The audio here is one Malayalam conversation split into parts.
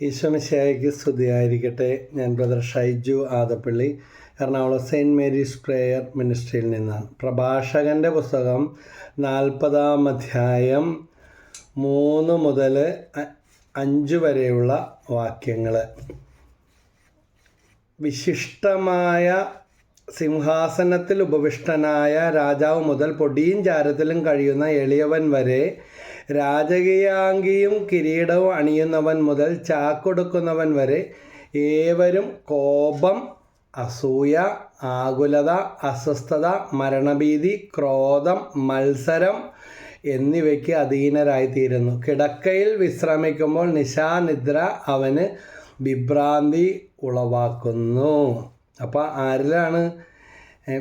ഈശോമിശിഹായ്ക്ക് സ്തുതിയായിരിക്കട്ടെ. ഞാൻ brother Shaiju Adappally, Ernakulam saint Mary's prayer മിനിസ്ട്രിയിൽ നിന്നാണ്. പ്രഭാഷകൻ്റെ പുസ്തകം 40-ാം അധ്യായം 3 മുതൽ 5 വരെയുള്ള വാക്യങ്ങൾ. വിശിഷ്ടമായ സിംഹാസനത്തിൽ ഉപവിഷ്ടനായ രാജാവ് മുതൽ പൊടിയും ചാരത്തിലും കഴിയുന്ന എളിയവൻ വരെ, രാജകീയാംഗിയും കിരീടവും അണിയുന്നവൻ മുതൽ ചാക്കൊടുക്കുന്നവൻ വരെ, ഏവരും കോപം, അസൂയ, ആകുലത, അസ്വസ്ഥത, മരണഭീതി, ക്രോധം, മത്സരം എന്നിവയ്ക്ക് അധീനരായിത്തീരുന്നു. കിടക്കയിൽ വിശ്രമിക്കുമ്പോൾ നിശാനിദ്ര അവന് വിഭ്രാന്തി ഉളവാക്കുന്നു. അപ്പോൾ ആരിലാണ്?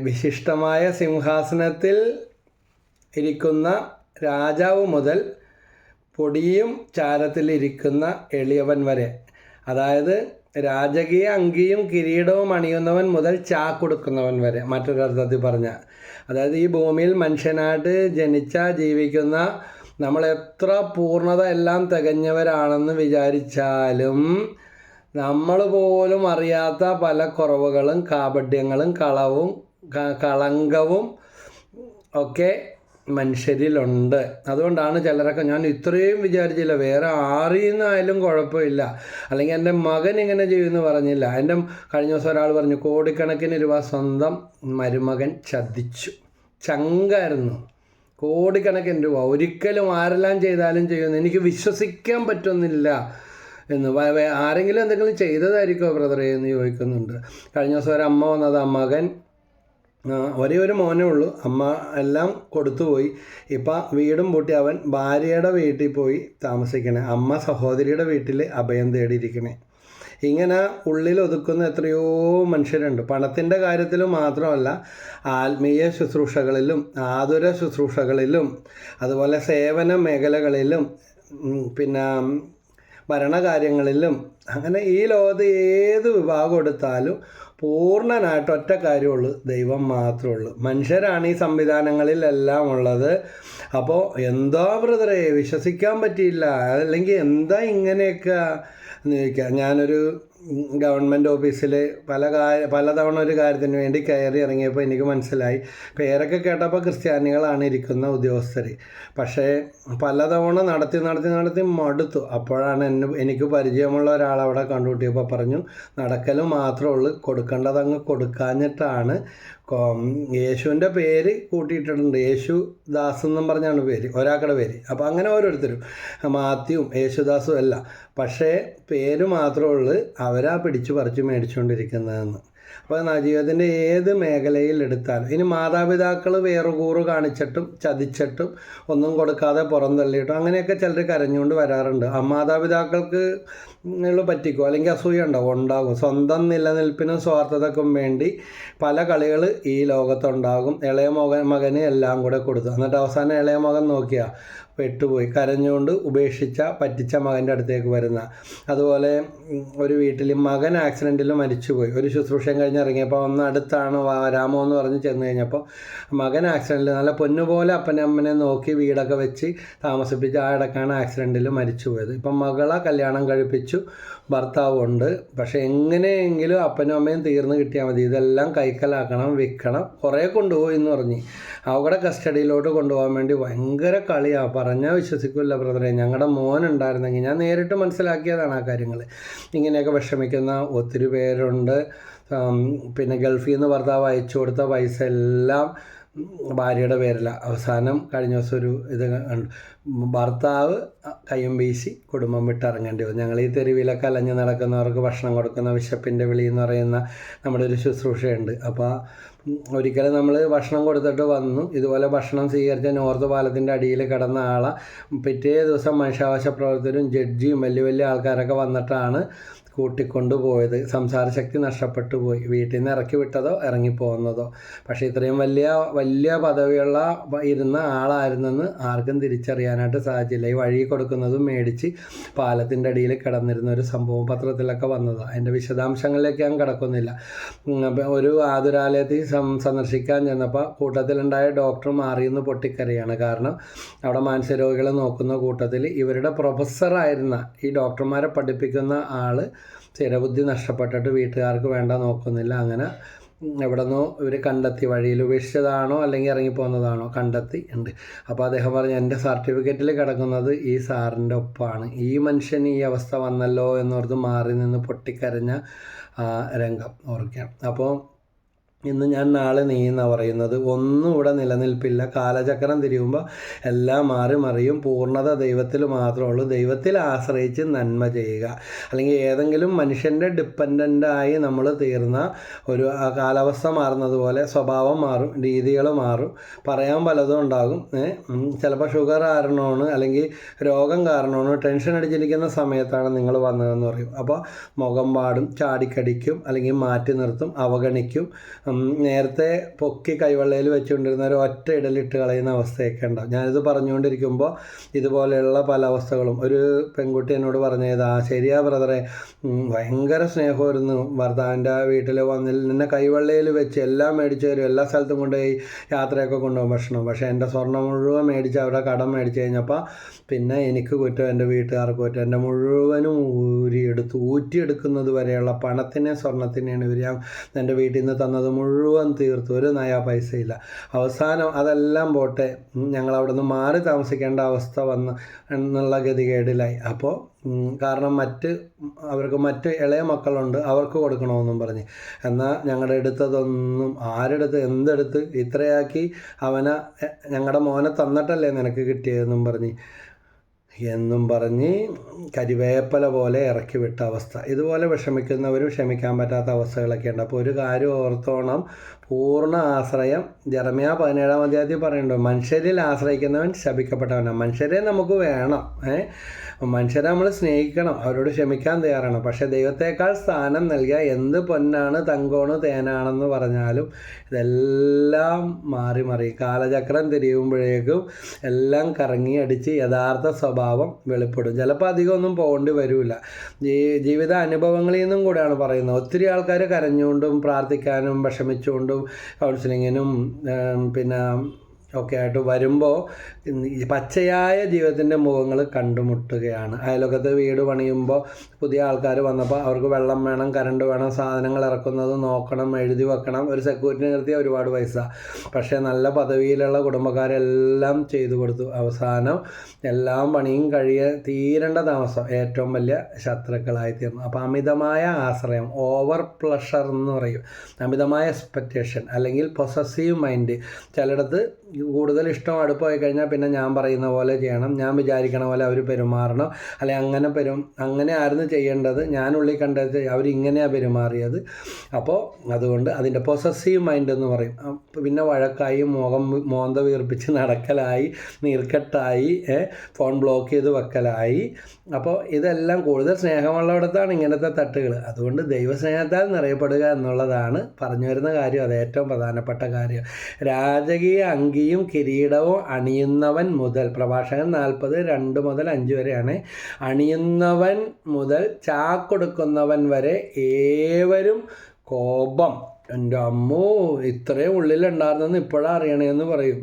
വിശിഷ്ടമായ സിംഹാസനത്തിൽ ഇരിക്കുന്ന രാജാവ് മുതൽ പൊടിയും ചാരത്തിലിരിക്കുന്ന എളിയവൻ വരെ, അതായത് രാജകീയ അങ്കിയും കിരീടവും അണിയുന്നവൻ മുതൽ ചാക്കൊടുക്കുന്നവൻ വരെ. മറ്റൊരർത്ഥത്തിൽ പറഞ്ഞ, അതായത് ഈ ഭൂമിയിൽ മനുഷ്യനായിട്ട് ജീവിക്കുന്ന നമ്മൾ എത്ര പൂർണ്ണത എല്ലാം തികഞ്ഞവരാണെന്ന് വിചാരിച്ചാലും നമ്മൾ പോലും അറിയാത്ത പല കുറവുകളും കാപഢ്യങ്ങളും കളവും കളങ്കവും ഒക്കെ മനുഷ്യരിലുണ്ട്. അതുകൊണ്ടാണ് ചിലരൊക്കെ, ഞാൻ ഇത്രയും വിചാരിച്ചില്ല, വേറെ ആരെന്നായാലും കുഴപ്പമില്ല, അല്ലെങ്കിൽ എൻ്റെ മകൻ ഇങ്ങനെ ചെയ്യുമെന്ന് പറഞ്ഞില്ല. എൻ്റെ കഴിഞ്ഞ ദിവസം ഒരാൾ പറഞ്ഞു, കോടിക്കണക്കിന് രൂപ സ്വന്തം മരുമകൻ ചതിച്ചു, ചങ്കായിരുന്നു, കോടിക്കണക്കിന് രൂപ, ഒരിക്കലും ആരെല്ലാം ചെയ്താലും ചെയ്യുമെന്ന് എനിക്ക് വിശ്വസിക്കാൻ പറ്റുന്നില്ല എന്ന്. ആരെങ്കിലും എന്തെങ്കിലും ചെയ്തതായിരിക്കുമോ ബ്രദറെ എന്ന് ചോദിക്കുന്നുണ്ട്. കഴിഞ്ഞ ദിവസം ഒരു അമ്മ വന്നത്, ആ മകൻ ഒരേ ഒരു മോനേ ഉള്ളൂ, അമ്മ എല്ലാം കൊടുത്തുപോയി, ഇപ്പം വീടും പൂട്ടി അവൻ ഭാര്യയുടെ വീട്ടിൽ പോയി താമസിക്കണേ, അമ്മ സഹോദരിയുടെ വീട്ടിൽ അഭയം തേടിയിരിക്കണേ. ഇങ്ങനെ ഉള്ളിൽ ഒതുക്കുന്ന എത്രയോ മനുഷ്യരുണ്ട്. പണത്തിൻ്റെ കാര്യത്തിലും മാത്രമല്ല, ആത്മീയ ശുശ്രൂഷകളിലും ആതുര ശുശ്രൂഷകളിലും അതുപോലെ സേവന മേഖലകളിലും പിന്നെ ഭരണകാര്യങ്ങളിലും, അങ്ങനെ ഈ ലോകത്ത് ഏത് വിഭാഗം എടുത്താലും പൂർണ്ണനായിട്ട് ഒറ്റ കാര്യമുള്ളൂ, ദൈവം മാത്രമേ ഉള്ളൂ. മനുഷ്യരാണ് ഈ സംവിധാനങ്ങളിലെല്ലാം ഉള്ളത്. അപ്പോൾ എന്താ ബ്രദറെ വിശ്വസിക്കാൻ പറ്റിയില്ല, അല്ലെങ്കിൽ ഇങ്ങനെയൊക്കെ എന്ന് ചോദിക്കാം. ഞാനൊരു ഗവൺമെൻറ് ഓഫീസിൽ പലതവണ ഒരു കാര്യത്തിന് വേണ്ടി കയറി ഇറങ്ങിയപ്പോൾ എനിക്ക് മനസ്സിലായി, പേരൊക്കെ കേട്ടപ്പോൾ ക്രിസ്ത്യാനികളാണ് ഇരിക്കുന്ന ഉദ്യോഗസ്ഥർ. പക്ഷേ പലതവണ നടത്തി മടുത്തു. അപ്പോഴാണ് എനിക്ക് പരിചയമുള്ള ഒരാളവിടെ കണ്ടുകൂട്ടിയപ്പോൾ പറഞ്ഞു, നടക്കൽ മാത്രമേ ഉള്ളൂ, കൊടുക്കേണ്ടതങ്ങ് കൊടുക്കാഞ്ഞിട്ടാണ്. യേശുവിൻ്റെ പേര് കൂട്ടിയിട്ടുണ്ട്, യേശുദാസ് എന്നും പറഞ്ഞാണ് പേര്, ഒരാളുടെ പേര്. അപ്പോൾ അങ്ങനെ ഓരോരുത്തരും, മാത്യുവും യേശുദാസും അല്ല, പക്ഷേ പേര് മാത്രമേ ഉള്ളൂ അവരാ പിടിച്ചു പറിച്ച് മേടിച്ചുകൊണ്ടിരിക്കുന്നതെന്ന്. അപ്പോൾ ജീവിതത്തിൻ്റെ ഏത് മേഖലയിൽ എടുത്താലും, ഇനി മാതാപിതാക്കൾ വേറുകൂറ് കാണിച്ചിട്ടും ചതിച്ചിട്ടും ഒന്നും കൊടുക്കാതെ പുറന്തള്ളിയിട്ടും അങ്ങനെയൊക്കെ ചിലർ കരഞ്ഞുകൊണ്ട് വരാറുണ്ട്. ആ മാതാപിതാക്കൾക്ക് പറ്റിക്കോ അല്ലെങ്കിൽ അസൂയ ഉണ്ടാകും. സ്വന്തം നിലനിൽപ്പിനും സ്വാർത്ഥതക്കും വേണ്ടി പല കളികൾ ഈ ലോകത്തുണ്ടാകും. ഇളയ മകന് എല്ലാം കൂടെ കൊടുത്തു, എന്നിട്ട് അവസാനം ഇളയ മകൻ നോക്കിയാൽ പെട്ടുപോയി, കരഞ്ഞുകൊണ്ട് പറ്റിച്ച മകൻ്റെ അടുത്തേക്ക് വരുന്ന. അതുപോലെ ഒരു വീട്ടിൽ മകൻ ആക്സിഡൻറ്റിൽ മരിച്ചുപോയി, ഒരു ശുശ്രൂഷയും കഴിഞ്ഞ് ഇറങ്ങിയപ്പോൾ ഒന്ന് അടുത്താണ് വരാമോ എന്ന് പറഞ്ഞ് ചെന്ന് കഴിഞ്ഞപ്പോൾ മകൻ ആക്സിഡൻറ്റിൽ നല്ല പൊന്നുപോലെ അപ്പനെ നോക്കി വീടൊക്കെ വെച്ച് താമസിപ്പിച്ച് ആ ഇടക്കാണ് ആക്സിഡൻറ്റിൽ മരിച്ചുപോയത്. ഇപ്പം മകളെ കല്യാണം കഴിപ്പിച്ചു, ഭർത്താവുണ്ട്. പക്ഷേ എങ്ങനെയെങ്കിലും അപ്പനും അമ്മയും തീർന്ന് കിട്ടിയാൽ മതി, ഇതെല്ലാം കൈക്കലാക്കണം, വിൽക്കണം. കുറേ കൊണ്ടുപോയി എന്ന് പറഞ്ഞ് അവിടെ കസ്റ്റഡിയിലോട്ട് കൊണ്ടുപോകാൻ വേണ്ടി ഭയങ്കര കളിയാണ്. പറഞ്ഞാൽ വിശ്വസിക്കില്ല ബ്രദറെ, ഞങ്ങളുടെ മോനുണ്ടായിരുന്നെങ്കിൽ. ഞാൻ നേരിട്ട് മനസ്സിലാക്കിയതാണ് ആ കാര്യങ്ങൾ. ഇങ്ങനെയൊക്കെ വിഷമിക്കുന്ന ഒത്തിരി പേരുണ്ട്. പിന്നെ ഗൾഫിൽ നിന്ന് ഭർത്താവ് അയച്ചു കൊടുത്ത പൈസ എല്ലാം ഭാര്യയുടെ പേരില്ല. അവസാനം കഴിഞ്ഞ ദിവസം ഒരു ഇത് കണ്ടു, ഭർത്താവ് കയ്യും വീശി കുടുംബം വിട്ടിറങ്ങേണ്ടി വന്നു. ഞങ്ങൾ ഈ തെരുവിലൊക്കെ അലഞ്ഞ് നടക്കുന്നവർക്ക് ഭക്ഷണം കൊടുക്കുന്ന വിശപ്പിൻ്റെ വിളി എന്ന് പറയുന്ന നമ്മുടെ ഒരു ശുശ്രൂഷയുണ്ട്. അപ്പോൾ ഒരിക്കലും നമ്മൾ ഭക്ഷണം കൊടുത്തിട്ട് വന്നു, ഇതുപോലെ ഭക്ഷണം സ്വീകരിച്ച നോർത്ത് പാലത്തിൻ്റെ അടിയിൽ കിടന്ന ആളെ പിറ്റേ ദിവസം മനുഷ്യാവകാശ പ്രവർത്തകരും ജഡ്ജിയും വലിയ ആൾക്കാരൊക്കെ വന്നിട്ടാണ് കൂട്ടിക്കൊണ്ടുപോയത്. സംസാരശക്തി നഷ്ടപ്പെട്ടു പോയി. വീട്ടിൽ നിന്ന് ഇറക്കി വിട്ടതോ ഇറങ്ങിപ്പോകുന്നതോ. പക്ഷേ ഇത്രയും വലിയ പദവിയുള്ള ഇരുന്ന ആളായിരുന്നെന്ന് ആർക്കും തിരിച്ചറിയാനായിട്ട് സാധിച്ചില്ല. ഈ വഴി കൊടുക്കുന്നതും മേടിച്ച് പാലത്തിൻ്റെ അടിയിൽ കിടന്നിരുന്ന ഒരു സംഭവം പത്രത്തിലൊക്കെ വന്നതാണ്. അതിൻ്റെ വിശദാംശങ്ങളിലേക്ക് ഞാൻ കിടക്കുന്നില്ല. ഒരു ആതുരാലയത്തിൽ സന്ദർശിക്കാൻ ചെന്നപ്പോൾ കൂട്ടത്തിലുണ്ടായ ഡോക്ടർ മാറിയെന്ന് പൊട്ടിക്കരയാണ്. കാരണം അവിടെ മാനസികരോഗികളെ നോക്കുന്ന കൂട്ടത്തിൽ ഇവരുടെ പ്രൊഫസറായിരുന്ന ഈ ഡോക്ടർമാരെ പഠിപ്പിക്കുന്ന ആൾ സ്ഥിരബുദ്ധി നഷ്ടപ്പെട്ടിട്ട് വീട്ടുകാർക്ക് വേണ്ട നോക്കുന്നില്ല. അങ്ങനെ എവിടെ നിന്നോ ഇവർ കണ്ടെത്തി, വഴിയിൽ ഉപേക്ഷിച്ചതാണോ അല്ലെങ്കിൽ ഇറങ്ങിപ്പോകുന്നതാണോ കണ്ടെത്തി ഉണ്ട്. അപ്പോൾ അദ്ദേഹം പറഞ്ഞു, എൻ്റെ സർട്ടിഫിക്കറ്റിൽ കിടക്കുന്നത് ഈ സാറിൻ്റെ ഒപ്പമാണ്. ഈ മനുഷ്യന് ഈ അവസ്ഥ വന്നല്ലോ എന്നോർത്ത് മാറി നിന്ന് പൊട്ടിക്കരഞ്ഞ രംഗം ഓർക്കാം. അപ്പോൾ ഇന്ന് ഞാൻ നാളെ നീ എന്നാണ് പറയുന്നത്. ഒന്നും ഇവിടെ നിലനിൽപ്പില്ല. കാലചക്രം തിരിയുമ്പോൾ എല്ലാം മാറി മറിയും. പൂർണ്ണത ദൈവത്തിൽ മാത്രമേ ഉള്ളൂ. ദൈവത്തിൽ ആശ്രയിച്ച് നന്മ ചെയ്യുക. അല്ലെങ്കിൽ ഏതെങ്കിലും മനുഷ്യൻ്റെ ഡിപ്പെൻഡൻ്റായി നമ്മൾ തീർന്ന ഒരു കാലാവസ്ഥ മാറുന്നത് പോലെ സ്വഭാവം മാറും, രീതികൾ മാറും, പറയാൻ പലതും ഉണ്ടാകും. ചിലപ്പോൾ ഷുഗർ കാരണമാണ് അല്ലെങ്കിൽ രോഗം കാരണമാണ്, ടെൻഷൻ അടിച്ചിരിക്കുന്ന സമയത്താണ് നിങ്ങൾ വന്നതെന്ന് പറയും. അപ്പോൾ മുഖം പാടും, ചാടിക്കടിക്കും, അല്ലെങ്കിൽ മാറ്റി നിർത്തും, അവഗണിക്കും. നേരത്തെ പൊക്കി കൈവെള്ളയിൽ വെച്ചുകൊണ്ടിരുന്ന ഒരു ഒറ്റ ഇടലിട്ട് കളയുന്ന അവസ്ഥയൊക്കെ ഉണ്ടാവും. ഞാനിത് പറഞ്ഞുകൊണ്ടിരിക്കുമ്പോൾ ഇതുപോലെയുള്ള പല അവസ്ഥകളും. ഒരു പെൺകുട്ടി എന്നോട് പറഞ്ഞത്, ശരിയാ ബ്രദറെ, ഭയങ്കര സ്നേഹമായിരുന്നു ഭർത്താവിൻ്റെ വീട്ടിൽ വന്നിൽ നിന്നെ കൈവെള്ളയിൽ വെച്ച് എല്ലാം മേടിച്ചു തരും, എല്ലാ സ്ഥലത്തും കൊണ്ടുപോയി യാത്രയൊക്കെ കൊണ്ടുപോകും ഭക്ഷണം. പക്ഷേ എൻ്റെ സ്വർണ്ണം മുഴുവൻ മേടിച്ച് അവിടെ കടം മേടിച്ച് കഴിഞ്ഞപ്പോൾ പിന്നെ എനിക്ക് കുറ്റം, എൻ്റെ വീട്ടുകാർക്ക് കുറ്റം. എൻ്റെ മുഴുവനും ഊറ്റിയെടുക്കുന്നത് വരെയുള്ള പണത്തിനെയും സ്വർണത്തിനെയാണ് ഇവർ എൻ്റെ വീട്ടിൽ നിന്ന് തന്നത് മുഴുവൻ തീർത്തു. ഒരു നയാ പൈസ ഇല്ല. അവസാനം അതെല്ലാം പോട്ടെ, ഞങ്ങളവിടെ നിന്ന് മാറി താമസിക്കേണ്ട അവസ്ഥ വന്ന് എന്നുള്ള ഗതികേടിലായി. അപ്പോൾ കാരണം അവർക്ക് മറ്റ് ഇളയ മക്കളുണ്ട്, അവർക്ക് കൊടുക്കണമെന്നും പറഞ്ഞ്. എന്നാൽ ഞങ്ങളുടെ എടുത്തതൊന്നും ആരെടുത്ത് എന്തെടുത്ത് ഇത്രയാക്കി ഞങ്ങളുടെ മോനെ തന്നിട്ടല്ലേ നിനക്ക് കിട്ടിയതെന്നും പറഞ്ഞ് കരിവേപ്പല പോലെ ഇറക്കി വിട്ട അവസ്ഥ. ഇതുപോലെ വിഷമിക്കുന്നവരും ക്ഷമിക്കാൻ പറ്റാത്ത അവസ്ഥകളൊക്കെ ഉണ്ട്. അപ്പോൾ ഒരു കാര്യം ഓർത്തോണം, പൂർണ്ണ ആശ്രയം. ജെറമ്യാ 17-ാം അധ്യായത്തിൽ പറയുന്നുണ്ട്, മനുഷ്യരിൽ ആശ്രയിക്കുന്നവൻ ശപിക്കപ്പെട്ടവനാണ്. മനുഷ്യരെ നമുക്ക് വേണം, മനുഷ്യരെ നമ്മൾ സ്നേഹിക്കണം, അവരോട് ക്ഷമിക്കാൻ തയ്യാറാണ്. പക്ഷേ ദൈവത്തേക്കാൾ സ്ഥാനം നൽകിയ എന്ത് പൊന്നാണ്, തങ്കമാണ്, തേനാണെന്ന് പറഞ്ഞാലും ഇതെല്ലാം മാറി കാലചക്രം തിരിയുമ്പോഴേക്കും എല്ലാം കറങ്ങി അടിച്ച് യഥാർത്ഥ സ്വഭാവം വെളിപ്പെടും. ചിലപ്പോൾ അധികമൊന്നും പോകേണ്ടി വരില്ല. ജീവിത അനുഭവങ്ങളിൽ നിന്നും കൂടെയാണ് പറയുന്നത്. ഒത്തിരി ആൾക്കാർ കരഞ്ഞുകൊണ്ടും പ്രാർത്ഥിക്കാനും വിഷമിച്ചുകൊണ്ടും കൗൺസിലിങ്ങിനും പിന്നെ ഒക്കെ ആയിട്ട് വരുമ്പോൾ പച്ചയായ ജീവിതത്തിൻ്റെ മുഖങ്ങൾ കണ്ടുമുട്ടുകയാണ്. അയൽവക്കത്ത് വീട് പണിയുമ്പോൾ പുതിയ ആൾക്കാർ വന്നപ്പോൾ അവർക്ക് വെള്ളം വേണം, കറണ്ട് വേണം, സാധനങ്ങൾ ഇറക്കുന്നത് നോക്കണം, എഴുതി വെക്കണം, ഒരു സെക്യൂരിറ്റി നിർത്തിയ ഒരുപാട് പൈസ. പക്ഷേ നല്ല പദവിയിലുള്ള കുടുംബക്കാരെല്ലാം ചെയ്തു കൊടുത്തു. അവസാനം എല്ലാം പണിയും തീരേണ്ട താമസം ഏറ്റവും വലിയ ശത്രുക്കളായി തീർന്നു. അപ്പോൾ അമിതമായ ആശ്രയം, ഓവർ പ്ലഷർ എന്ന് പറയും, അമിതമായ എക്സ്പെക്റ്റേഷൻ അല്ലെങ്കിൽ പൊസസീവ് മൈൻഡ്. ചിലയിടത്ത് കൂടുതൽ ഇഷ്ടം അടുപ്പായി കഴിഞ്ഞാൽ പിന്നെ ഞാൻ പറയുന്ന പോലെ ചെയ്യണം, ഞാൻ വിചാരിക്കണ പോലെ അവർ പെരുമാറണം, അല്ലെങ്കിൽ അങ്ങനെ ആയിരുന്നു ചെയ്യേണ്ടത്, ഞാനുള്ളിൽ കണ്ടത് അവരിങ്ങനെയാണ് പെരുമാറിയത്. അപ്പോൾ അതുകൊണ്ട് അതിൻ്റെ പൊസസീവ് മൈൻഡ് എന്ന് പറയും. പിന്നെ വഴക്കായി, മോന്ത വീർപ്പിച്ച് നടക്കലായി, നീർക്കെട്ടായി, ഫോൺ ബ്ലോക്ക് ചെയ്ത് വെക്കലായി. അപ്പോൾ ഇതെല്ലാം കൂടുതൽ സ്നേഹമുള്ളിടത്താണ് ഇങ്ങനത്തെ തട്ടുകൾ. അതുകൊണ്ട് ദൈവസ്നേഹത്താൽ നിറയപ്പെടുക എന്നുള്ളതാണ് പറഞ്ഞു വരുന്ന കാര്യം. അത് ഏറ്റവും പ്രധാനപ്പെട്ട കാര്യം. രാജകീയ അങ്കിയും കിരീടവും അണിയുന്നവൻ മുതൽ, പ്രഭാഷകൻ 40:2-5 വരെയാണ്. അണിയുന്നവൻ മുതൽ ചാക്കൊടുക്കുന്നവൻ വരെ ഏവരും കോപം. എൻ്റെ അമ്മോ, ഇത്രയും ഉള്ളിലുണ്ടായിരുന്നെന്ന് ഇപ്പോഴാണ് അറിയണേന്ന് പറയും.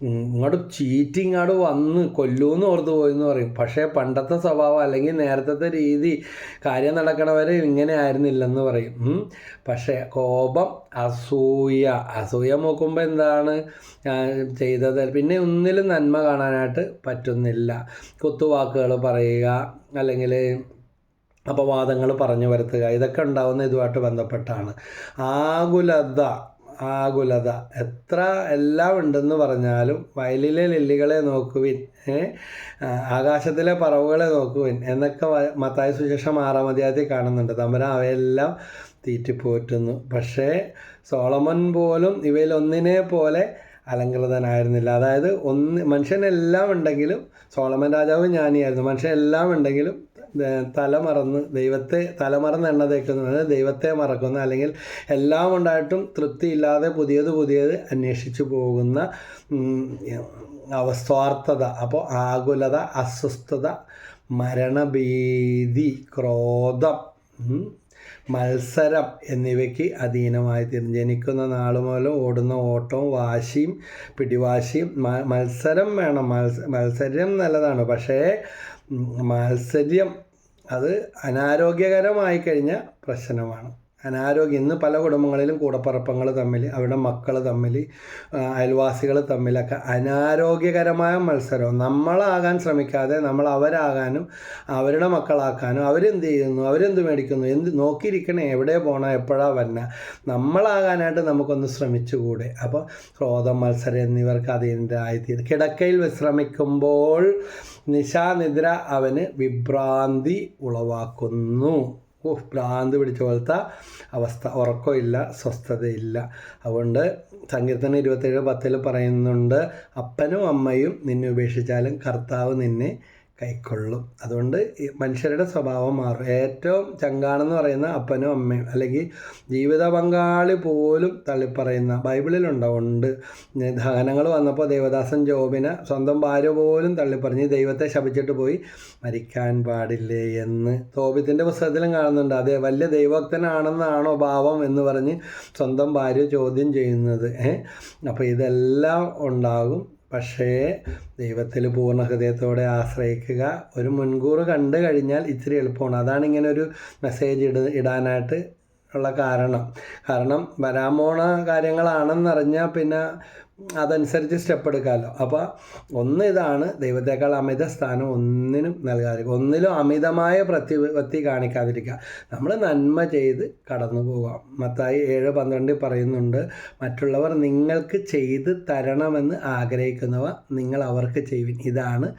ഇങ്ങോട്ട് ചീറ്റിങ്ങോട്ട് വന്ന് കൊല്ലൂന്ന് ഓർത്ത് പോയെന്ന് പറയും. പക്ഷേ പണ്ടത്തെ സ്വഭാവം അല്ലെങ്കിൽ നേരത്തെ രീതി, കാര്യം നടക്കണവരെ ഇങ്ങനെ ആയിരുന്നില്ലെന്ന് പറയും. പക്ഷേ കോപം, അസൂയ നോക്കുമ്പോൾ എന്താണ് ചെയ്തത്? പിന്നെ ഒന്നിലും നന്മ കാണാനായിട്ട് പറ്റുന്നില്ല. കുത്തുവാക്കുകൾ പറയുക, അല്ലെങ്കിൽ അപവാദങ്ങൾ പറഞ്ഞു വരുത്തുക, ഇതൊക്കെ ഉണ്ടാകുന്ന ഇതുമായിട്ട് ബന്ധപ്പെട്ടാണ്. ആകുലത എത്ര എല്ലാം ഉണ്ടെന്ന് പറഞ്ഞാലും വയലിലെ ലില്ലികളെ നോക്കുവിൻ, ആകാശത്തിലെ പറവുകളെ നോക്കുവിൻ എന്നൊക്കെ മത്തായി സുവിശേഷം 6-ാം അധ്യായത്തിൽ കാണുന്നുണ്ട്. തമ്പുരാൻ അവയെല്ലാം തീറ്റിപ്പോറ്റുന്നു. പക്ഷേ സോളമൻ പോലും ഇവയിൽ ഒന്നിനെ പോലെ അലങ്കൃതനായിരുന്നില്ല. അതായത് മനുഷ്യനെല്ലാം ഉണ്ടെങ്കിലും, സോളമൻ രാജാവ് ജ്ഞാനിയായിരുന്നു, മനുഷ്യനെല്ലാം ഉണ്ടെങ്കിലും തലമറന്ന് എണ്ണ തേക്കുന്നത് ദൈവത്തെ മറക്കുന്ന, അല്ലെങ്കിൽ എല്ലാം ഉണ്ടായിട്ടും തൃപ്തിയില്ലാതെ പുതിയത് അന്വേഷിച്ചു പോകുന്ന സ്വാർത്ഥത, അപ്പോൾ ആകുലത, അസ്വസ്ഥത, മരണഭീതി, ക്രോധം, മത്സരം എന്നിവയ്ക്ക് അധീനമായി തീർന്നു. ജനിക്കുന്ന നാൾ മുതൽ ഓടുന്ന ഓട്ടവും വാശിയും പിടിവാശിയും. മത്സരം വേണം, മത്സരം നല്ലതാണ്. പക്ഷേ മത്സര്യം അത് അനാരോഗ്യകരമായി കഴിഞ്ഞ പ്രശ്നമാണ്. ഇന്ന് പല കുടുംബങ്ങളിലും കൂടപ്പറപ്പങ്ങൾ തമ്മിൽ, അവരുടെ മക്കൾ തമ്മിൽ, അയൽവാസികൾ തമ്മിലൊക്കെ അനാരോഗ്യകരമായ മത്സരം. നമ്മളാകാൻ ശ്രമിക്കാതെ നമ്മൾ അവരാകാനും അവരുടെ മക്കളാക്കാനും അവരെന്ത് ചെയ്യുന്നു, അവരെന്ത് മേടിക്കുന്നു, നോക്കിയിരിക്കണേ, എവിടെ പോകണം, എപ്പോഴാണ് വരണ, നമ്മളാകാനായിട്ട് നമുക്കൊന്ന് ശ്രമിച്ചുകൂടെ. അപ്പോൾ ക്രോധം, മത്സരം എന്നിവർക്ക് അതിൻ്റെ ആയിത്തീരും. കിടക്കയിൽ വിശ്രമിക്കുമ്പോൾ നിശാനിദ്ര അവന് വിഭ്രാന്തി ഉളവാക്കുന്നു. ഭ്രാന്ത് പിടിച്ച പോലത്തെ അവസ്ഥ, ഉറക്കമില്ല, സ്വസ്ഥതയില്ല. അതുകൊണ്ട് സങ്കീർത്തനം 27:10 പറയുന്നുണ്ട്, അപ്പനും അമ്മയും നിന്നെ ഉപേക്ഷിച്ചാലും കർത്താവ് നിന്നെ കൈക്കൊള്ളും. അതുകൊണ്ട് മനുഷ്യരുടെ സ്വഭാവം മാറും. ഏറ്റവും ചങ്കാണെന്ന് പറയുന്ന അപ്പനും അമ്മയും, അല്ലെങ്കിൽ ജീവിത പങ്കാളി പോലും തള്ളിപ്പറയുന്ന ബൈബിളിലുണ്ട്. ദഹനങ്ങൾ വന്നപ്പോൾ ദേവദാസൻ ജോബിനെ സ്വന്തം ഭാര്യ പോലും തള്ളിപ്പറഞ്ഞ് ദൈവത്തെ ശപിച്ചിട്ട് പോയി മരിക്കാൻ പാടില്ലേ എന്ന്. തോബിത്തിൻ്റെ പുസ്തകത്തിലും കാണുന്നുണ്ട്. അതേ വലിയ ദൈവഭക്തനാണെന്നാണോ ഭാവം എന്ന് പറഞ്ഞ് സ്വന്തം ഭാര്യ ചോദ്യം ചെയ്യുന്നത്. അപ്പോൾ ഇതെല്ലാം ഉണ്ടാകും. പക്ഷേ ദൈവത്തിൽ പൂർണ്ണ ഹൃദയത്തോടെ ആശ്രയിക്കുക. ഒരു മുൻകൂർ കണ്ടു കഴിഞ്ഞാൽ ഇച്ചിരി എളുപ്പമാണ്. അതാണ് ഇങ്ങനെ ഒരു മെസ്സേജ് ഇടാനായിട്ട് ഉള്ള കാരണം വരാൻ പോണ കാര്യങ്ങളാണെന്നറിഞ്ഞാൽ പിന്നെ അതനുസരിച്ച് സ്റ്റെപ്പ് എടുക്കാമല്ലോ. അപ്പോൾ ഇതാണ്, ദൈവത്തേക്കാൾ അമിത സ്ഥാനം ഒന്നിനും നൽകാതിരിക്കുക, ഒന്നിലും അമിതമായ പ്രതിപത്തി കാണിക്കാതിരിക്കുക. നമ്മൾ നന്മ ചെയ്ത് കടന്നു പോകാം. മത്തായി 7:12 പറയുന്നുണ്ട്, മറ്റുള്ളവർ നിങ്ങൾക്ക് ചെയ്ത് തരണമെന്ന് ആഗ്രഹിക്കുന്നവ നിങ്ങൾ അവർക്ക് ചെയ്യുവിൻ. ഇതാണ്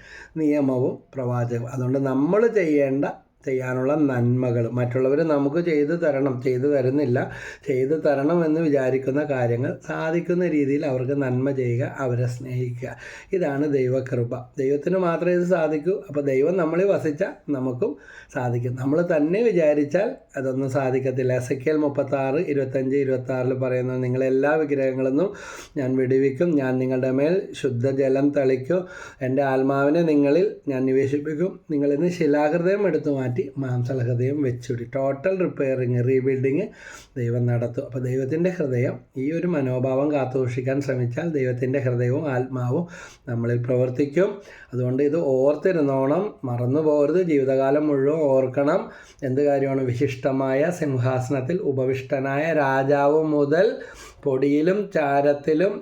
നിയമവും പ്രവാചകവും. അതുകൊണ്ട് നമ്മൾ ചെയ്യാനുള്ള നന്മകൾ, മറ്റുള്ളവർ നമുക്ക് ചെയ്തു തരുന്നില്ല, ചെയ്തു തരണമെന്ന് വിചാരിക്കുന്ന കാര്യങ്ങൾ സാധിക്കുന്ന രീതിയിൽ അവർക്ക് നന്മ ചെയ്യുക, അവരെ സ്നേഹിക്കുക. ഇതാണ് ദൈവകൃപ. ദൈവത്തിന് മാത്രമേ ഇത് സാധിക്കൂ. അപ്പോൾ ദൈവം നമ്മളിൽ വസിച്ചാൽ നമുക്കും സാധിക്കും. നമ്മൾ തന്നെ വിചാരിച്ചാൽ അതൊന്നും സാധിക്കത്തില്ല. എസെക്കിയേൽ 36:25-26 പറയുന്നത്, നിങ്ങളെല്ലാ വിഗ്രഹങ്ങളെന്നും ഞാൻ വിടുവിക്കും, ഞാൻ നിങ്ങളുടെ മേൽ ശുദ്ധജലം തളിക്കും, എൻ്റെ ആത്മാവിനെ നിങ്ങളിൽ ഞാൻ നിവേശിപ്പിക്കും, നിങ്ങളിന്ന് ശിലാഹൃദയം എടുത്തു മാറ്റി മാംസളഹൃദയം വെച്ചുവിടി. ടോട്ടൽ റിപ്പയറിങ്, റീബിൽഡിങ് ദൈവം നടത്തും. അപ്പോൾ ദൈവത്തിൻ്റെ ഹൃദയം, ഈ ഒരു മനോഭാവം കാത്തുസൂക്ഷിക്കാൻ ശ്രമിച്ചാൽ ദൈവത്തിൻ്റെ ഹൃദയവും ആത്മാവും നമ്മളിൽ പ്രവർത്തിക്കും. അതുകൊണ്ട് ഇത് ഓർത്തിരുന്നോണം, മറന്നു പോകരുത്. ജീവിതകാലം മുഴുവൻ ഓർക്കണം. എന്ത് കാര്യമാണ്? വിശിഷ്ടമായ സിംഹാസനത്തിൽ ഉപവിഷ്ടനായ രാജാവ് മുതൽ പൊടിയിലും ചാരത്തിലും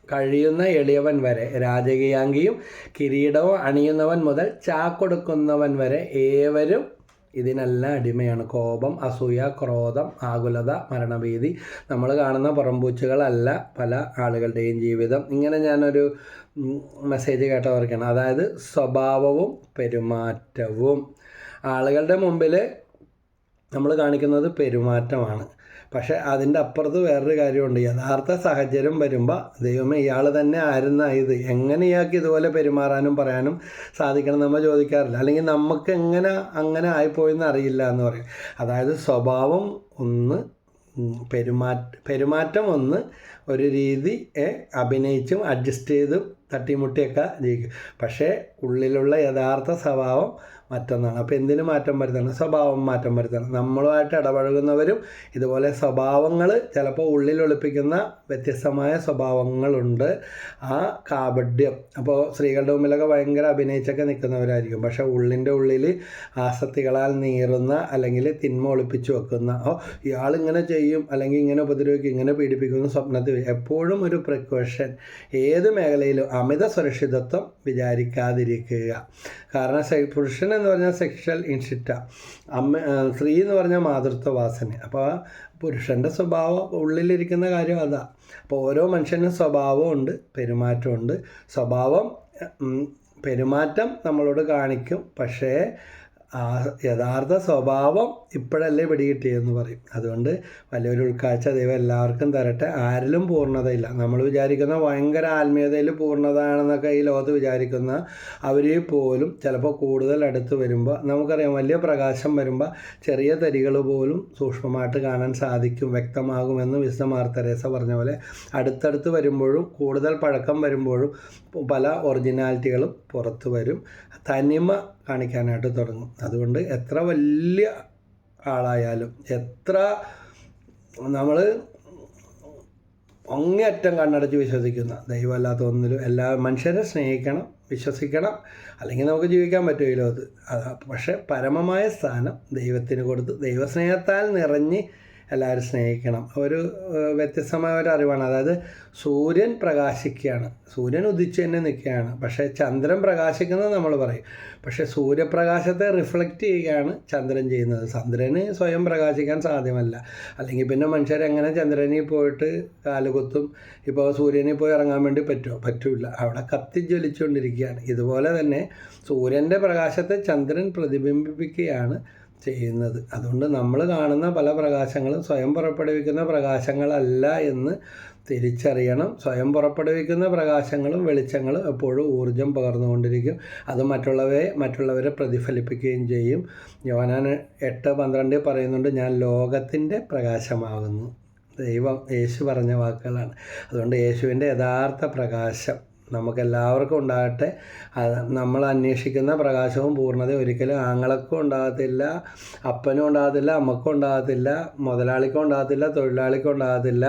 കഴിയുന്ന എളിയവൻ വരെ, രാജകീയാംഗിയും കിരീടവും അണിയുന്നവൻ മുതൽ ചാക്കൊടുക്കുന്നവൻ വരെ ഏവരും ഇതിനെല്ലാം അടിമയാണ്. കോപം, അസൂയ, ക്രോധം, ആകുലത, മരണഭീതി, നമ്മൾ കാണുന്ന പുറംപൂച്ചുകളല്ല പല ആളുകളുടെയും ജീവിതം. ഇങ്ങനെ ഞാനൊരു മെസ്സേജ് കേട്ടവർക്കാണ്. അതായത് സ്വഭാവവും പെരുമാറ്റവും. ആളുകളുടെ മുമ്പിൽ നമ്മൾ കാണിക്കുന്നത് പെരുമാറ്റമാണ്. പക്ഷേ അതിൻ്റെ അപ്പുറത്ത് വേറൊരു കാര്യമുണ്ട്. യഥാർത്ഥ സാഹചര്യം വരുമ്പോൾ ദൈവമേ, ഇയാൾ തന്നെ ആയിരുന്ന ഇത്, എങ്ങനെ ഇയാൾക്ക് ഇതുപോലെ പെരുമാറാനും പറയാനും സാധിക്കണം നമ്മൾ ചോദിക്കാറില്ല. അല്ലെങ്കിൽ നമുക്ക് അങ്ങനെ ആയിപ്പോയെന്ന് അറിയില്ല എന്ന് പറയും. അതായത് സ്വഭാവം ഒന്ന്, പെരുമാറ്റം ഒന്ന്, ഒരു രീതി അഭിനയിച്ചും അഡ്ജസ്റ്റ് ചെയ്തും തട്ടിമുട്ടിയൊക്കെ ജയിക്കും. പക്ഷേ ഉള്ളിലുള്ള യഥാർത്ഥ സ്വഭാവം മറ്റൊന്നാണ്. അപ്പോൾ എന്തിനു മാറ്റം വരുത്തണം? സ്വഭാവം മാറ്റം വരുത്തണം. നമ്മളുമായിട്ട് ഇടപഴകുന്നവരും ഇതുപോലെ സ്വഭാവങ്ങൾ, ചിലപ്പോൾ ഉള്ളിൽ ഒളിപ്പിക്കുന്ന വ്യത്യസ്തമായ സ്വഭാവങ്ങളുണ്ട്. ആ കാപഢ്യം, അപ്പോൾ സ്ത്രീകളുടെ മുമ്പിലൊക്കെ ഭയങ്കര അഭിനയിച്ചൊക്കെ നിൽക്കുന്നവരായിരിക്കും. പക്ഷേ ഉള്ളിൽ ആസക്തികളാൽ നീറുന്ന, അല്ലെങ്കിൽ തിന്മ ഒളിപ്പിച്ചു വെക്കുന്ന, ഇയാളിങ്ങനെ ചെയ്യും, അല്ലെങ്കിൽ ഇങ്ങനെ ഉപദ്രവിക്കും, ഇങ്ങനെ പീഡിപ്പിക്കുന്ന സ്വപ്നത്തിൽ എപ്പോഴും ഒരു പ്രിക്കോഷൻ. ഏത് മേഖലയിലും അമിത സുരക്ഷിതത്വം വിചാരിക്കാതിരിക്കുക. കാരണം പുരുഷൻ എന്ന് പറഞ്ഞാൽ സെക്ഷൽ ഇൻസ്റ്റിക്റ്റാണ്, സ്ത്രീ എന്ന് പറഞ്ഞാൽ മാതൃത്വ വാസന. അപ്പോൾ പുരുഷൻ്റെ സ്വഭാവം ഉള്ളിലിരിക്കുന്ന കാര്യം അതാണ്. അപ്പോൾ ഓരോ മനുഷ്യനും സ്വഭാവമുണ്ട്, പെരുമാറ്റമുണ്ട്. പെരുമാറ്റം നമ്മളോട് കാണിക്കും, പക്ഷേ ആ യഥാർത്ഥ സ്വഭാവം ഇപ്പോഴല്ലേ പിടികിട്ടിയെന്ന് പറയും. അതുകൊണ്ട് വലിയൊരു ഉൾക്കാഴ്ച ദൈവം എല്ലാവർക്കും തരട്ടെ. ആരിലും പൂർണ്ണതയില്ല. നമ്മൾ വിചാരിക്കുന്ന ഭയങ്കര ആത്മീയതയിൽ പൂർണ്ണതയാണെന്നൊക്കെ ഈ ലോകത്ത് വിചാരിക്കുന്ന അവർ പോലും ചിലപ്പോൾ കൂടുതൽ അടുത്ത് വരുമ്പോൾ നമുക്കറിയാം, വലിയ പ്രകാശം വരുമ്പോൾ ചെറിയ തരികൾ പോലും സൂക്ഷ്മമായിട്ട് കാണാൻ സാധിക്കും, വ്യക്തമാകുമെന്ന് വിശുദ്ധ മാർ തെരേസ പറഞ്ഞ പോലെ അടുത്തടുത്ത് വരുമ്പോഴും കൂടുതൽ പഴക്കം വരുമ്പോഴും പല ഒറിജിനാലിറ്റികളും പുറത്തു വരും, തനിമ കാണിക്കാനായിട്ട് തുടങ്ങും. അതുകൊണ്ട് എത്ര വലിയ ആളായാലും, എത്ര നമ്മൾ അങ്ങേയറ്റം കണ്ണടച്ച് വിശ്വസിക്കുന്ന ദൈവമല്ലാത്ത ഒന്നിലും എല്ലാ മനുഷ്യരെ സ്നേഹിക്കണം, വിശ്വസിക്കണം, അല്ലെങ്കിൽ നമുക്ക് ജീവിക്കാൻ പറ്റും ഈ ലോകത്ത്. പക്ഷേ പരമമായ സ്ഥാനം ദൈവത്തിന് കൊടുത്ത് ദൈവസ്നേഹത്താൽ നിറഞ്ഞ് എല്ലാവരും സ്നേഹിക്കണം. ഒരു വ്യത്യസ്തമായ ഒരു അറിവാണ്. അതായത് സൂര്യൻ പ്രകാശിക്കുകയാണ്, സൂര്യൻ ഉദിച്ച് തന്നെ നിൽക്കുകയാണ്, പക്ഷേ ചന്ദ്രൻ പ്രകാശിക്കുന്നത് നമ്മൾ പറയും. പക്ഷേ സൂര്യപ്രകാശത്തെ റിഫ്ലക്റ്റ് ചെയ്യുകയാണ് ചന്ദ്രൻ ചെയ്യുന്നത്. ചന്ദ്രന് സ്വയം പ്രകാശിക്കാൻ സാധ്യമല്ല. അല്ലെങ്കിൽ പിന്നെ മനുഷ്യരെങ്ങനെ ചന്ദ്രനിൽ പോയിട്ട് കാലുകുത്തും? ഇപ്പോൾ സൂര്യനിൽ പോയി ഇറങ്ങാൻ വേണ്ടി പറ്റില്ല, അവിടെ കത്തിജ്വലിച്ചുകൊണ്ടിരിക്കുകയാണ്. ഇതുപോലെ തന്നെ സൂര്യൻ്റെ പ്രകാശത്തെ ചന്ദ്രൻ പ്രതിബിംബിപ്പിക്കുകയാണ് ചെയ്യുന്നത്. അതുകൊണ്ട് നമ്മൾ കാണുന്ന പല പ്രകാശങ്ങളും സ്വയം പുറപ്പെടുവിക്കുന്ന പ്രകാശങ്ങളല്ല എന്ന് തിരിച്ചറിയണം. സ്വയം പുറപ്പെടുവിക്കുന്ന പ്രകാശങ്ങളും വെളിച്ചങ്ങളും എപ്പോഴും ഊർജം പകർന്നുകൊണ്ടിരിക്കും. അത് മറ്റുള്ളവരെ പ്രതിഫലിപ്പിക്കുകയും ചെയ്യും. യോഹന്നാൻ 8:12 പറയുന്നുണ്ട്, ഞാൻ ലോകത്തിൻ്റെ പ്രകാശമാകുന്നു. യേശു പറഞ്ഞ വാക്കുകളാണ്. അതുകൊണ്ട് യേശുവിൻ്റെ യഥാർത്ഥ പ്രകാശം നമുക്കെല്ലാവർക്കും ഉണ്ടാകട്ടെ. നമ്മൾ അന്വേഷിക്കുന്ന പ്രകാശവും പൂർണ്ണതയും ഒരിക്കലും ആങ്ങളക്കും ഉണ്ടാകത്തില്ല, അപ്പനും ഉണ്ടാകത്തില്ല, അമ്മക്കും ഉണ്ടാകത്തില്ല, മുതലാളിക്കും ഉണ്ടാകത്തില്ല, തൊഴിലാളിക്കും ഉണ്ടാകത്തില്ല.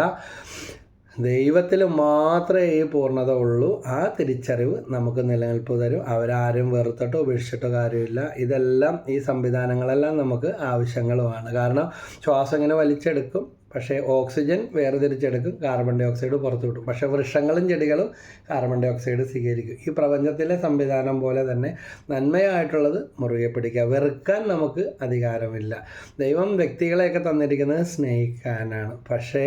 ദൈവത്തിൽ മാത്രമേ ഈ പൂർണ്ണത ഉള്ളൂ. ആ തിരിച്ചറിവ് നമുക്ക് നിലനിൽപ്പ് തരും. അവരാരും വെറുത്തിട്ടോ ഉപേക്ഷിച്ചിട്ടോ കാര്യമില്ല. ഇതെല്ലാം, ഈ സംവിധാനങ്ങളെല്ലാം നമുക്ക് ആവശ്യങ്ങളുമാണ്. കാരണം ശ്വാസം ഇങ്ങനെ വലിച്ചെടുക്കും, പക്ഷേ ഓക്സിജൻ വേർതിരിച്ചെടുക്കും, കാർബൺ ഡൈ ഓക്സൈഡ് പുറത്തു വിടും. പക്ഷേ വൃക്ഷങ്ങളും ചെടികളും കാർബൺ ഡൈ ഓക്സൈഡ് സ്വീകരിക്കും. ഈ പ്രപഞ്ചത്തിലെ സംവിധാനം പോലെ തന്നെ നന്മയായിട്ടുള്ളത് മുറുകെ പിടിക്കുക. വെറുക്കാൻ നമുക്ക് അധികാരമില്ല. ദൈവം വ്യക്തികളെയൊക്കെ തന്നിരിക്കുന്നത് സ്നേഹിക്കാനാണ്, പക്ഷേ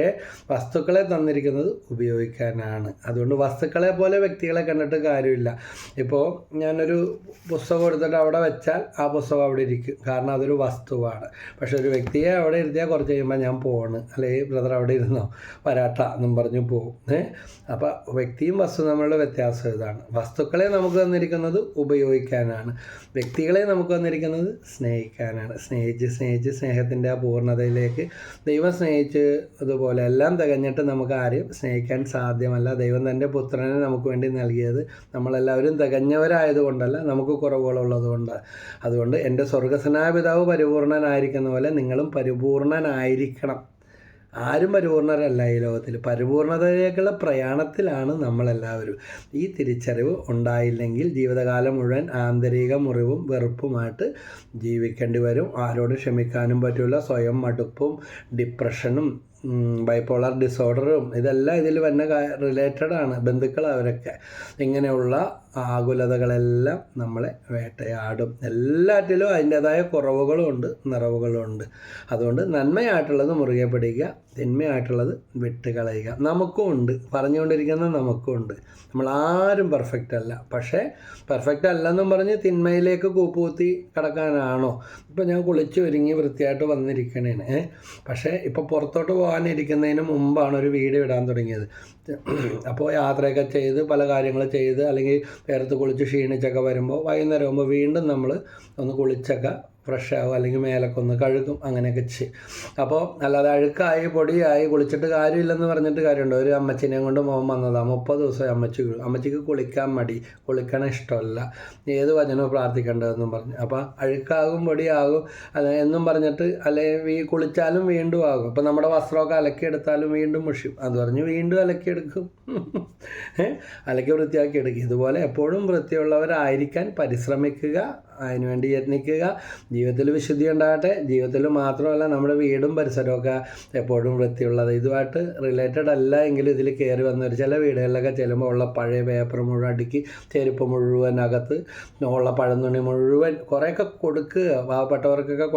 വസ്തുക്കളെ തന്നിരിക്കുന്നത് ഉപയോഗിക്കാനാണ്. അതുകൊണ്ട് വസ്തുക്കളെ പോലെ വ്യക്തികളെ കണ്ടിട്ട് കാര്യമില്ല. ഇപ്പോൾ ഞാനൊരു പുസ്തകം എടുത്തിട്ട് അവിടെ വെച്ചാൽ ആ പുസ്തകം അവിടെ ഇരിക്കും, കാരണം അതൊരു വസ്തുവാണ്. പക്ഷെ ഒരു വ്യക്തിയെ അവിടെ ഇരുത്തിയാൽ കുറച്ച് കഴിയുമ്പോൾ ഞാൻ പോണ്, അല്ലെങ്കിൽ ബ്രദർ അവിടെ ഇരുന്നോ വരാട്ട എന്നും പറഞ്ഞു പോകും. അപ്പോൾ വ്യക്തിയും വസ്തു തമ്മിലുള്ള വ്യത്യാസം ഇതാണ്. വസ്തുക്കളെ നമുക്ക് തന്നിരിക്കുന്നത് ഉപയോഗിക്കാനാണ്, വ്യക്തികളെ നമുക്ക് തന്നിരിക്കുന്നത് സ്നേഹിക്കാനാണ്. സ്നേഹിച്ച് സ്നേഹത്തിൻ്റെ ആ പൂർണ്ണതയിലേക്ക് ദൈവം സ്നേഹിച്ച് അതുപോലെ എല്ലാം തികഞ്ഞിട്ട് നമുക്ക് ആരെയും സ്നേഹിക്കാൻ സാധ്യമല്ല. ദൈവം തൻ്റെ പുത്രനെ നമുക്ക് വേണ്ടി നൽകിയത് നമ്മളെല്ലാവരും തികഞ്ഞവരായതുകൊണ്ടല്ല, നമുക്ക് കുറവുകളുള്ളത് കൊണ്ടാണ്. അതുകൊണ്ട് എൻ്റെ സ്വർഗ്ഗസ്വനായ പിതാവ് പരിപൂർണനായിരിക്കുന്ന പോലെ നിങ്ങളും പരിപൂർണനായിരിക്കണം. ആരും പരിപൂർണരല്ല ഈ ലോകത്തിൽ. പരിപൂർണതയിലേക്കുള്ള പ്രയാണത്തിലാണ് നമ്മളെല്ലാവരും. ഈ തിരിച്ചറിവ് ഉണ്ടായില്ലെങ്കിൽ ജീവിതകാലം മുഴുവൻ ആന്തരിക മുറിവും വെറുപ്പുമായിട്ട് ജീവിക്കേണ്ടി വരും. ആരോട് ക്ഷമിക്കാനും പറ്റില്ല. സ്വയം മടുപ്പും ഡിപ്രഷനും ബൈപ്പോളർ ഡിസോർഡറും ഇതെല്ലാം ഇതിൽ വന്ന റിലേറ്റഡാണ്. ബന്ധുക്കൾ അവരൊക്കെ ഇങ്ങനെയുള്ള ആകുലതകളെല്ലാം നമ്മളെ വേട്ടയാടും. എല്ലാറ്റിലും അതിൻ്റേതായ കുറവുകളും ഉണ്ട്, നിറവുകളും ഉണ്ട്. അതുകൊണ്ട് നന്മയായിട്ടുള്ളത് മുറുകെ പിടിക്കുക, തിന്മയായിട്ടുള്ളത് വിട്ടുകളയുക. നമുക്കും ഉണ്ട്, പറഞ്ഞുകൊണ്ടിരിക്കുന്ന നമുക്കും ഉണ്ട്. നമ്മളാരും പെർഫെക്റ്റ് അല്ല. പക്ഷേ പെർഫെക്റ്റ് അല്ലെന്നും പറഞ്ഞ് തിന്മയിലേക്ക് കൂപ്പുകുത്തി കിടക്കാനാണോ? ഇപ്പോൾ ഞാൻ കുളിച്ച് ഒരുങ്ങി വൃത്തിയായിട്ട് വന്നിരിക്കണേന്, പക്ഷേ ഇപ്പോൾ പുറത്തോട്ട് പോകാനിരിക്കുന്നതിന് മുമ്പാണ് ഒരു വീഡിയോ ഇടാൻ തുടങ്ങിയത്. അപ്പോൾ യാത്രയൊക്കെ ചെയ്ത് പല കാര്യങ്ങൾ ചെയ്ത് അല്ലെങ്കിൽ വേർത്ത് കുളിച്ച് ക്ഷീണിച്ചൊക്കെ വരുമ്പോൾ വൈകുന്നേരം ആകുമ്പോൾ വീണ്ടും നമ്മൾ ഒന്ന് കുളിച്ചൊക്കെ ഫ്രഷ് ആവും, അല്ലെങ്കിൽ മേലൊക്കെ ഒന്ന് കഴുകും, അങ്ങനെയൊക്കെ ചെയ്യും. അപ്പോൾ അല്ലാതെ അഴുക്കായി പൊടിയായി കുളിച്ചിട്ട് കാര്യമില്ലെന്ന് പറഞ്ഞിട്ട് കാര്യമുണ്ടോ? ഒരു അമ്മച്ചിനെയും കൊണ്ട് മോൻ വന്നതാണ്, 30 ദിവസം അമ്മച്ചിക്ക് കുളിക്കാൻ മടി, കുളിക്കണം ഇഷ്ടമല്ല, ഏത് വചനവും പ്രാർത്ഥിക്കേണ്ടതെന്നും പറഞ്ഞു. അപ്പോൾ അഴുക്കാകും പൊടിയാകും എന്നും പറഞ്ഞിട്ട്, അല്ലെങ്കിൽ ഈ കുളിച്ചാലും വീണ്ടും ആകും. അപ്പോൾ നമ്മുടെ വസ്ത്രമൊക്കെ അലക്കിയെടുത്താലും വീണ്ടും മുഷിയും, അത് പറഞ്ഞ് വീണ്ടും അലക്കിയെടുക്കും, അലക്കി വൃത്തിയാക്കി എടുക്കും. ഇതുപോലെ എപ്പോഴും വൃത്തിയുള്ളവരായിരിക്കാൻ പരിശ്രമിക്കുക, അതിനുവേണ്ടി യത്നിക്കുക. ജീവിതത്തിൽ വിശുദ്ധി ഉണ്ടാകട്ടെ. ജീവിതത്തിൽ മാത്രമല്ല, നമ്മുടെ വീടും പരിസരമൊക്കെ എപ്പോഴും വൃത്തിയുള്ളത്. ഇതുമായിട്ട് റിലേറ്റഡ് അല്ല എങ്കിലും ഇതിൽ കയറി വന്നൊരു ചില വീടുകളിലൊക്കെ ചെല്ലുമ്പോൾ ഉള്ള പഴയ പേപ്പർ മുഴുവൻ അടുക്കി, ചെരുപ്പ് മുഴുവൻ അകത്ത്, ഉള്ള പഴന്തുണി മുഴുവൻ കുറേയൊക്കെ കൊടുക്കുക. പാവപ്പെട്ടവർക്കൊക്കെ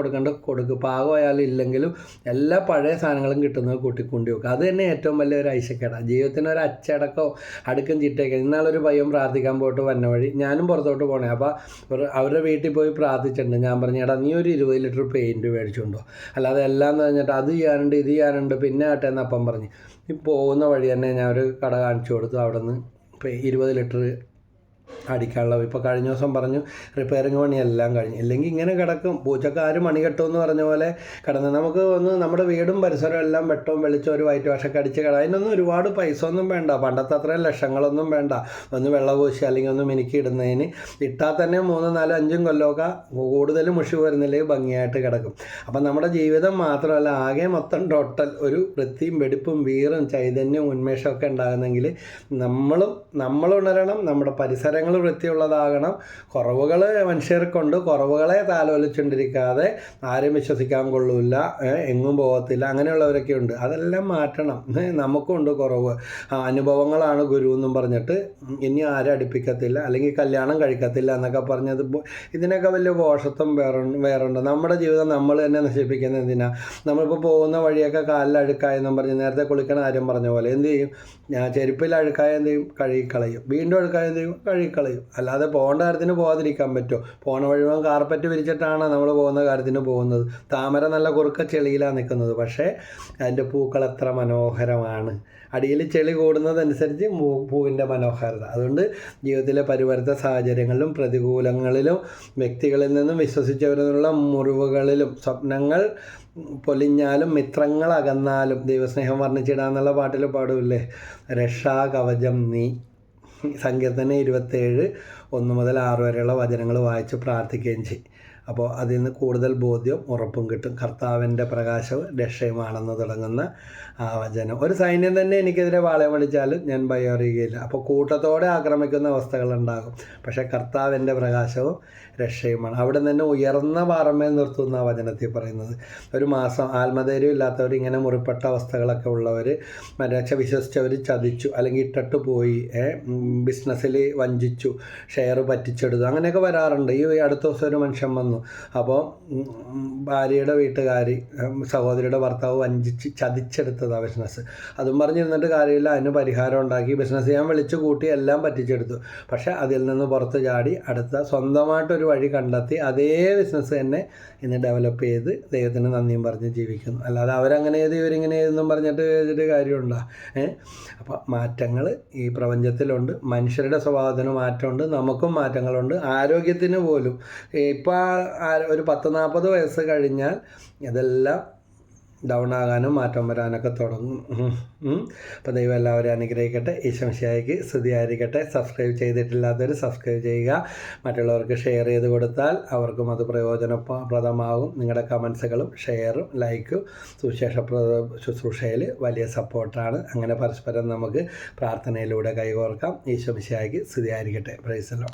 കൊടുക്കുക. പാകമായാലും ഇല്ലെങ്കിലും എല്ലാ പഴയ സാധനങ്ങളും കിട്ടുന്നത് കൂട്ടിക്കൊണ്ടി വെക്കുക. അത് തന്നെ ഏറ്റവും വലിയൊരു ഐശ്വര്യമാണ്. ജീവിതത്തിന് ഒരു അച്ചടക്കവും അടുക്കും ചിട്ടയൊക്കെ. ഇന്നാളൊരു പയ്യൻ പ്രാർത്ഥിക്കാൻ പോയിട്ട് വന്ന വഴി ഞാനും പുറത്തോട്ട് പോകണേ. അപ്പോൾ അവരുടെ വീട്ടിൽ പോയി പ്രാർത്ഥിച്ചിട്ടുണ്ട്. ഞാൻ പറഞ്ഞു, എടാ നീ ഒരു 20 ലിറ്റർ പെയിൻറ്റ് മേടിച്ചുകൊണ്ടോ, അല്ലാതെ എല്ലാം എന്ന് പറഞ്ഞിട്ട് അത് ചെയ്യാനുണ്ട് ഇത് ചെയ്യാനുണ്ട് പിന്നെ ആട്ടെ എന്ന് അപ്പം പറഞ്ഞ്. ഈ പോകുന്ന വഴി തന്നെ ഞാൻ ഒരു കട കാണിച്ചു കൊടുത്തു. അവിടെ നിന്ന് 20 ലിറ്റർ അടിക്കാനുള്ള ഇപ്പോൾ കഴിഞ്ഞ ദിവസം പറഞ്ഞു റിപ്പയറിങ് പണിയെല്ലാം കഴിഞ്ഞു. ഇല്ലെങ്കിൽ ഇങ്ങനെ കിടക്കും, പൂച്ചക്കാർ മണി കെട്ടുമെന്ന് പറഞ്ഞ പോലെ കിടന്ന്. നമുക്ക് ഒന്ന് നമ്മുടെ വീടും പരിസരവും എല്ലാം വെട്ടവും വെളിച്ചം ഒരു വൈറ്റ് വാഷൊക്കെ അടിച്ച് അതിനൊന്നും ഒരുപാട് പൈസ ഒന്നും വേണ്ട, പണ്ടത്തെ അത്രയും ലക്ഷങ്ങളൊന്നും വേണ്ട. ഒന്ന് വെള്ളപൂശി അല്ലെങ്കിൽ ഒന്ന് മിനുക്കി ഇടുന്നതിന് ഇട്ടാൽ തന്നെ 3, 4, 5 കൊല്ലമൊക്കെ കൂടുതൽ മുഷി വരുന്നില്ലെങ്കിൽ ഭംഗിയായിട്ട് കിടക്കും. അപ്പം നമ്മുടെ ജീവിതം മാത്രമല്ല ആകെ മൊത്തം ടോട്ടൽ ഒരു വൃത്തിയും വെടിപ്പും വീറും ചൈതന്യവും ഉന്മേഷമൊക്കെ ഉണ്ടാകുന്നെങ്കിൽ നമ്മൾ ഉണരണം, നമ്മുടെ പരിസരങ്ങൾ വൃത്തിയുള്ളതാകണം. കുറവുകൾ മനുഷ്യർക്കുണ്ട്, കുറവുകളെ താലോലിച്ചുകൊണ്ടിരിക്കാതെ ആരും വിശ്വസിക്കാൻ കൊള്ളൂല്ല, എങ്ങും പോകത്തില്ല, അങ്ങനെയുള്ളവരൊക്കെ ഉണ്ട്. അതെല്ലാം മാറ്റണം. നമുക്കുണ്ട് കുറവ്, അനുഭവങ്ങളാണ് ഗുരു എന്നും പറഞ്ഞിട്ട് ഇനി ആരും അടുപ്പിക്കത്തില്ല അല്ലെങ്കിൽ കല്യാണം കഴിക്കത്തില്ല എന്നൊക്കെ പറഞ്ഞത് ഇതിനൊക്കെ വലിയ പോഷത്വം വേറുണ്ട്. നമ്മുടെ ജീവിതം നമ്മൾ തന്നെ നശിപ്പിക്കുന്നത് എന്തിനാ? നമ്മളിപ്പോൾ പോകുന്ന വഴിയൊക്കെ കാലിൽ അഴുക്കായെന്നും പറഞ്ഞ് നേരത്തെ കുളിക്കണ ആരും പറഞ്ഞ പോലെ എന്ത് ചെയ്യും? ചെരുപ്പിൽ അഴുക്കായ എന്ത് ചെയ്യും? കഴുകിക്കളയും. വീണ്ടും അഴുക്കായ എന്ത് ചെയ്യും? കഴുകിക്കളയും. അല്ലാതെ പോകേണ്ട കാര്യത്തിന് പോകാതിരിക്കാൻ പറ്റുമോ? പോണ വഴിവൻ കാർപ്പറ്റ് വിരിച്ചിട്ടാണ് നമ്മൾ പോകുന്ന കാര്യത്തിന് പോകുന്നത്. താമര നല്ല കുറുക്ക ചെളിയിലാണ് നിൽക്കുന്നത്, പക്ഷേ അതിൻ്റെ പൂക്കൾ എത്ര മനോഹരമാണ്. അടിയിൽ ചെളി കൂടുന്നതനുസരിച്ച് പൂവിൻ്റെ മനോഹാരിത. അതുകൊണ്ട് ജീവിതത്തിലെ പരിവർത്തിത സാഹചര്യങ്ങളിലും പ്രതികൂലങ്ങളിലും വ്യക്തികളിൽ നിന്നും വിശ്വസിച്ചവരിൽ നിന്നുള്ള മുറിവുകളിലും സ്വപ്നങ്ങൾ പൊലിഞ്ഞാലും മിത്രങ്ങൾ അകന്നാലും ദൈവസ്നേഹം വർണ്ണിച്ചിടാന്നുള്ള പാട്ടിൽ പാടില്ലേ, രക്ഷാകവചം നീ. സങ്കീർത്തനം 27, 1 മുതൽ 6 വരെയുള്ള വചനങ്ങൾ വായിച്ച് പ്രാർത്ഥിക്കുകയും ചെയ്യും. അപ്പോൾ അതിൽ നിന്ന് കൂടുതൽ ബോധ്യവും ഉറപ്പും കിട്ടും. കർത്താവിൻ്റെ പ്രകാശവും രക്ഷയുമാണെന്ന് തുടങ്ങുന്ന ആ വചനം. ഒരു സൈന്യം തന്നെ എനിക്കെതിരെ വാളയം വിളിച്ചാലും ഞാൻ ഭയം അറിയുകയില്ല. അപ്പോൾ കൂട്ടത്തോടെ ആക്രമിക്കുന്ന അവസ്ഥകളുണ്ടാകും, പക്ഷേ കർത്താവിൻ്റെ പ്രകാശവും രക്ഷയുമാണ്. അവിടെ നിന്ന് ഉയർന്ന പാറമേൽ നിർത്തുന്ന വചനത്തിൽ പറയുന്നത്. ഒരു മാസം ആത്മധൈര്യം ഇല്ലാത്തവർ, ഇങ്ങനെ മുറിപ്പെട്ട അവസ്ഥകളൊക്കെ ഉള്ളവർ, വിശ്വസിച്ചവർ ചതിച്ചു അല്ലെങ്കിൽ ഇട്ടിട്ട് പോയി, ബിസിനസ്സിൽ വഞ്ചിച്ചു, ഷെയർ പറ്റിച്ചെടുത്തു, അങ്ങനെയൊക്കെ വരാറുണ്ട്. ഈ അടുത്ത ദിവസം ഒരു മനുഷ്യൻ വന്നു. അപ്പോൾ ഭാര്യയുടെ വീട്ടുകാരി സഹോദരിയുടെ ഭർത്താവ് വഞ്ചിച്ച് ചതിച്ചെടുത്തതാണ് ബിസിനസ്. അതും പറഞ്ഞിരുന്നിട്ട് കാര്യമില്ല, അതിന് പരിഹാരം ഉണ്ടാക്കി ബിസിനസ് ചെയ്യാൻ വിളിച്ചു കൂട്ടി എല്ലാം പറ്റിച്ചെടുത്തു. പക്ഷേ അതിൽ നിന്ന് പുറത്ത് ചാടി അടുത്ത സ്വന്തമായിട്ടൊരു വഴി കണ്ടെത്തി അതേ ബിസിനസ് തന്നെ ഇന്ന് ഡെവലപ്പ് ചെയ്ത് ദൈവത്തിന് നന്ദിയും പറഞ്ഞ് ജീവിക്കുന്നു. അല്ലാതെ അവരങ്ങനെ ചെയ്ത് ഇവരിങ്ങനെ ചെയ്തെന്നും പറഞ്ഞിട്ട് കാര്യമുണ്ടോ? അപ്പോൾ മാറ്റങ്ങൾ ഈ പ്രപഞ്ചത്തിലുണ്ട്. മനുഷ്യരുടെ സ്വഭാവത്തിന് മാറ്റമുണ്ട്, നമുക്കും മാറ്റങ്ങളുണ്ട്. ആരോഗ്യത്തിന് പോലും ഇപ്പോൾ ഒരു 10-40 വയസ്സ് കഴിഞ്ഞാൽ ഇതെല്ലാം ഡൗൺ ആകാനും മാറ്റം വരാനൊക്കെ തുടങ്ങും. അപ്പോൾ ദൈവം എല്ലാവരെയും അനുഗ്രഹിക്കട്ടെ. ഈശോ മിശിഹായ്ക്ക് സ്തുതിയായിരിക്കട്ടെ. സബ്സ്ക്രൈബ് ചെയ്തിട്ടില്ലാത്തവർ സബ്സ്ക്രൈബ് ചെയ്യുക. മറ്റുള്ളവർക്ക് ഷെയർ ചെയ്ത് കൊടുത്താൽ അവർക്കും അത് പ്രയോജനപ്രദമാകും. നിങ്ങളുടെ കമൻസുകളും ഷെയറും ലൈക്കും ശുശ്രൂഷയിൽ വലിയ സപ്പോർട്ടാണ്. അങ്ങനെ പരസ്പരം നമുക്ക് പ്രാർത്ഥനയിലൂടെ കൈകോർക്കാം. ഈശോ മിശിഹായ്ക്ക് സ്തുതിയായിരിക്കട്ടെ. Praise the Lord.